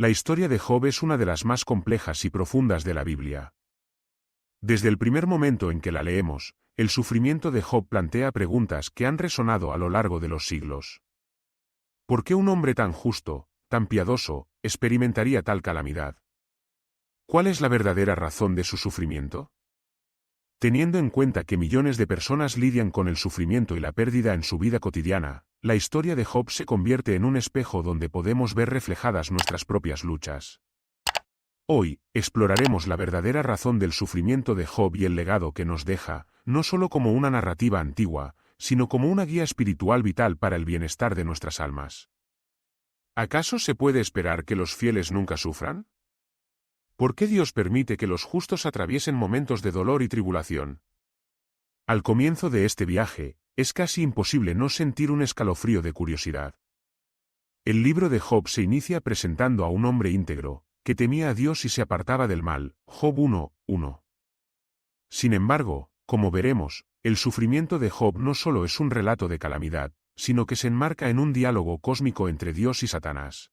La historia de Job es una de las más complejas y profundas de la Biblia. Desde el primer momento en que la leemos, el sufrimiento de Job plantea preguntas que han resonado a lo largo de los siglos. ¿Por qué un hombre tan justo, tan piadoso, experimentaría tal calamidad? ¿Cuál es la verdadera razón de su sufrimiento? Teniendo en cuenta que millones de personas lidian con el sufrimiento y la pérdida en su vida cotidiana, la historia de Job se convierte en un espejo donde podemos ver reflejadas nuestras propias luchas. Hoy, exploraremos la verdadera razón del sufrimiento de Job y el legado que nos deja, no solo como una narrativa antigua, sino como una guía espiritual vital para el bienestar de nuestras almas. ¿Acaso se puede esperar que los fieles nunca sufran? ¿Por qué Dios permite que los justos atraviesen momentos de dolor y tribulación? Al comienzo de este viaje, es casi imposible no sentir un escalofrío de curiosidad. El libro de Job se inicia presentando a un hombre íntegro, que temía a Dios y se apartaba del mal. Job 1:1. Sin embargo, como veremos, el sufrimiento de Job no solo es un relato de calamidad, sino que se enmarca en un diálogo cósmico entre Dios y Satanás.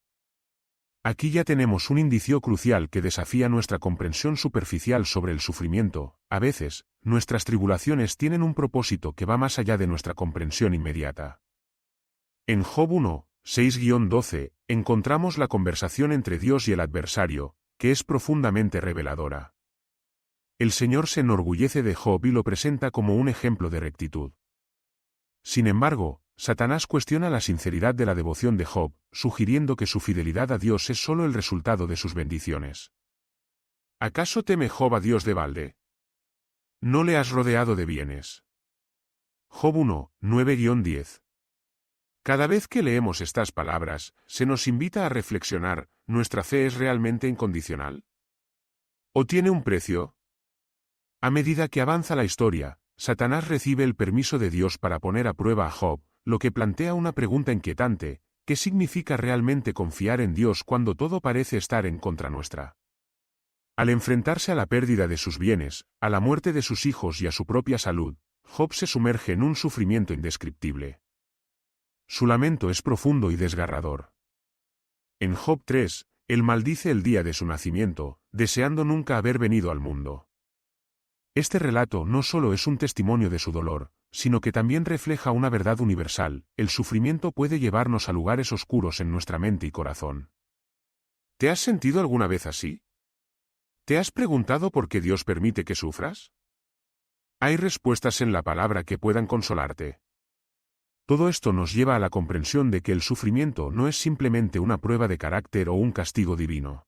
Aquí ya tenemos un indicio crucial que desafía nuestra comprensión superficial sobre el sufrimiento. A veces, nuestras tribulaciones tienen un propósito que va más allá de nuestra comprensión inmediata. En Job 1:6-12, encontramos la conversación entre Dios y el adversario, que es profundamente reveladora. El Señor se enorgullece de Job y lo presenta como un ejemplo de rectitud. Sin embargo, Satanás cuestiona la sinceridad de la devoción de Job, sugiriendo que su fidelidad a Dios es solo el resultado de sus bendiciones. ¿Acaso teme Job a Dios de balde? ¿No le has rodeado de bienes? Job 1:9-10. Cada vez que leemos estas palabras, se nos invita a reflexionar, ¿nuestra fe es realmente incondicional? ¿O tiene un precio? A medida que avanza la historia, Satanás recibe el permiso de Dios para poner a prueba a Job, lo que plantea una pregunta inquietante: ¿qué significa realmente confiar en Dios cuando todo parece estar en contra nuestra? Al enfrentarse a la pérdida de sus bienes, a la muerte de sus hijos y a su propia salud, Job se sumerge en un sufrimiento indescriptible. Su lamento es profundo y desgarrador. En Job 3, él maldice el día de su nacimiento, deseando nunca haber venido al mundo. Este relato no solo es un testimonio de su dolor, sino que también refleja una verdad universal: el sufrimiento puede llevarnos a lugares oscuros en nuestra mente y corazón. ¿Te has sentido alguna vez así? ¿Te has preguntado por qué Dios permite que sufras? Hay respuestas en la palabra que puedan consolarte. Todo esto nos lleva a la comprensión de que el sufrimiento no es simplemente una prueba de carácter o un castigo divino.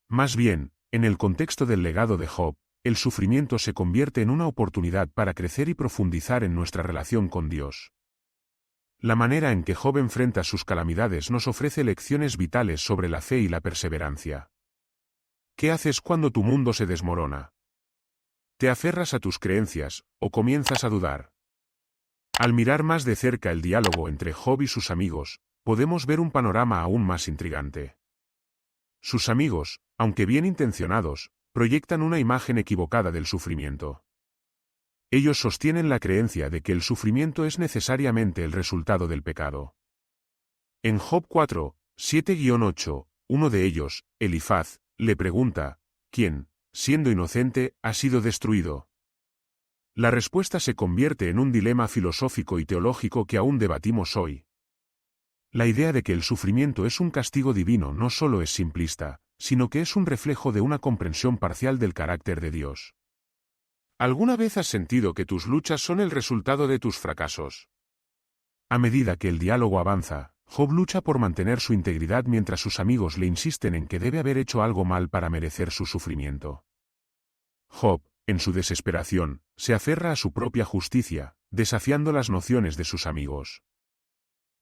Más bien, en el contexto del legado de Job, el sufrimiento se convierte en una oportunidad para crecer y profundizar en nuestra relación con Dios. La manera en que Job enfrenta sus calamidades nos ofrece lecciones vitales sobre la fe y la perseverancia. ¿Qué haces cuando tu mundo se desmorona? ¿Te aferras a tus creencias, o comienzas a dudar? Al mirar más de cerca el diálogo entre Job y sus amigos, podemos ver un panorama aún más intrigante. Sus amigos, aunque bien intencionados, proyectan una imagen equivocada del sufrimiento. Ellos sostienen la creencia de que el sufrimiento es necesariamente el resultado del pecado. En Job 4:7-8, uno de ellos, Elifaz, le pregunta: ¿quién, siendo inocente, ha sido destruido? La respuesta se convierte en un dilema filosófico y teológico que aún debatimos hoy. La idea de que el sufrimiento es un castigo divino no solo es simplista, sino que es un reflejo de una comprensión parcial del carácter de Dios. ¿Alguna vez has sentido que tus luchas son el resultado de tus fracasos? A medida que el diálogo avanza, Job lucha por mantener su integridad mientras sus amigos le insisten en que debe haber hecho algo mal para merecer su sufrimiento. Job, en su desesperación, se aferra a su propia justicia, desafiando las nociones de sus amigos.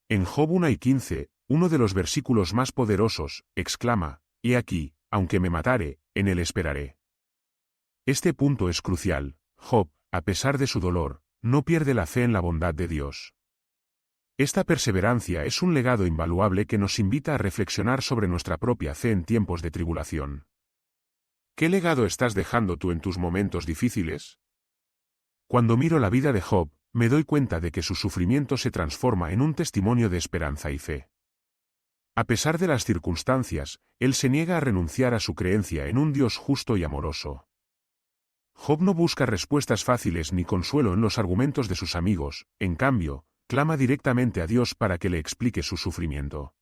En Job 1:15, uno de los versículos más poderosos, exclama: «He aquí, aunque me matare, en él esperaré». Este punto es crucial. Job, a pesar de su dolor, no pierde la fe en la bondad de Dios. Esta perseverancia es un legado invaluable que nos invita a reflexionar sobre nuestra propia fe en tiempos de tribulación. ¿Qué legado estás dejando tú en tus momentos difíciles? Cuando miro la vida de Job, me doy cuenta de que su sufrimiento se transforma en un testimonio de esperanza y fe. A pesar de las circunstancias, él se niega a renunciar a su creencia en un Dios justo y amoroso. Job no busca respuestas fáciles ni consuelo en los argumentos de sus amigos, en cambio, clama directamente a Dios para que le explique su sufrimiento.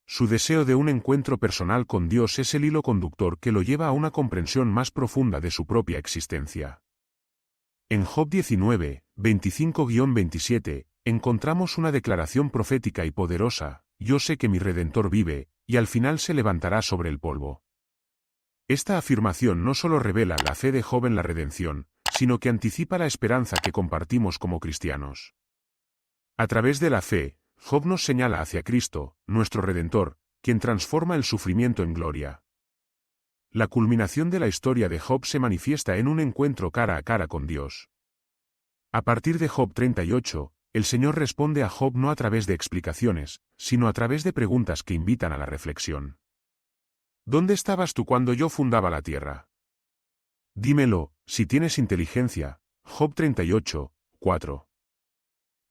Su deseo de un encuentro personal con Dios es el hilo conductor que lo lleva a una comprensión más profunda de su propia existencia. En Job 19, 25-27, encontramos una declaración profética y poderosa: yo sé que mi Redentor vive, y al final se levantará sobre el polvo. Esta afirmación no solo revela la fe de Job en la redención, sino que anticipa la esperanza que compartimos como cristianos. A través de la fe, Job nos señala hacia Cristo, nuestro Redentor, quien transforma el sufrimiento en gloria. La culminación de la historia de Job se manifiesta en un encuentro cara a cara con Dios. A partir de Job 38, el Señor responde a Job no a través de explicaciones, sino a través de preguntas que invitan a la reflexión. ¿Dónde estabas tú cuando yo fundaba la tierra? Dímelo, si tienes inteligencia. Job 38, 4.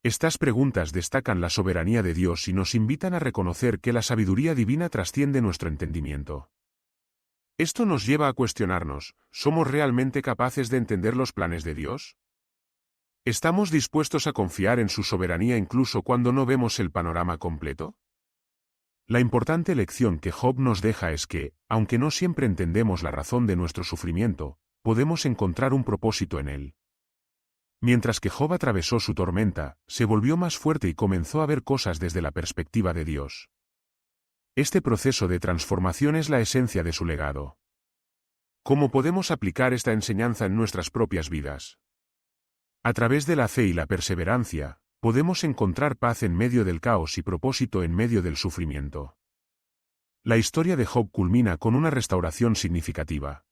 Estas preguntas destacan la soberanía de Dios y nos invitan a reconocer que la sabiduría divina trasciende nuestro entendimiento. Esto nos lleva a cuestionarnos: ¿somos realmente capaces de entender los planes de Dios? ¿Estamos dispuestos a confiar en su soberanía incluso cuando no vemos el panorama completo? La importante lección que Job nos deja es que, aunque no siempre entendemos la razón de nuestro sufrimiento, podemos encontrar un propósito en él. Mientras que Job atravesó su tormenta, se volvió más fuerte y comenzó a ver cosas desde la perspectiva de Dios. Este proceso de transformación es la esencia de su legado. ¿Cómo podemos aplicar esta enseñanza en nuestras propias vidas? A través de la fe y la perseverancia, podemos encontrar paz en medio del caos y propósito en medio del sufrimiento. La historia de Job culmina con una restauración significativa.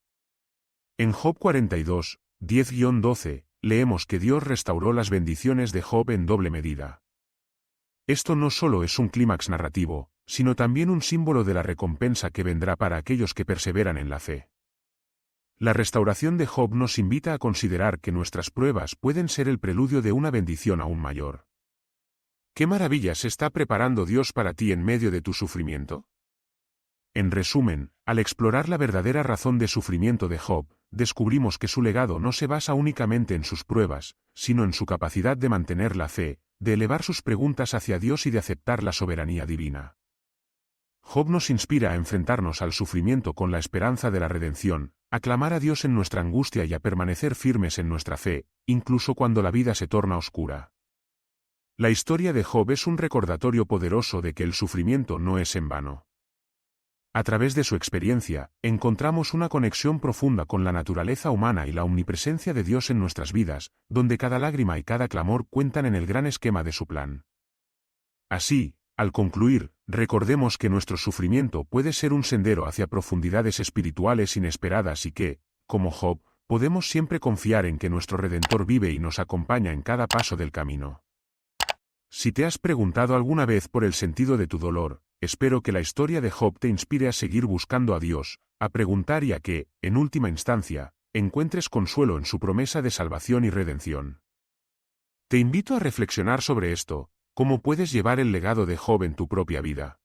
En Job 42, 10-12, leemos que Dios restauró las bendiciones de Job en doble medida. Esto no solo es un clímax narrativo, sino también un símbolo de la recompensa que vendrá para aquellos que perseveran en la fe. La restauración de Job nos invita a considerar que nuestras pruebas pueden ser el preludio de una bendición aún mayor. ¿Qué maravillas está preparando Dios para ti en medio de tu sufrimiento? En resumen, al explorar la verdadera razón de sufrimiento de Job, descubrimos que su legado no se basa únicamente en sus pruebas, sino en su capacidad de mantener la fe, de elevar sus preguntas hacia Dios y de aceptar la soberanía divina. Job nos inspira a enfrentarnos al sufrimiento con la esperanza de la redención, a clamar a Dios en nuestra angustia y a permanecer firmes en nuestra fe, incluso cuando la vida se torna oscura. La historia de Job es un recordatorio poderoso de que el sufrimiento no es en vano. A través de su experiencia, encontramos una conexión profunda con la naturaleza humana y la omnipresencia de Dios en nuestras vidas, donde cada lágrima y cada clamor cuentan en el gran esquema de su plan. Así, al concluir, recordemos que nuestro sufrimiento puede ser un sendero hacia profundidades espirituales inesperadas y que, como Job, podemos siempre confiar en que nuestro Redentor vive y nos acompaña en cada paso del camino. Si te has preguntado alguna vez por el sentido de tu dolor, espero que la historia de Job te inspire a seguir buscando a Dios, a preguntar y a que, en última instancia, encuentres consuelo en su promesa de salvación y redención. Te invito a reflexionar sobre esto: ¿cómo puedes llevar el legado de Job en tu propia vida?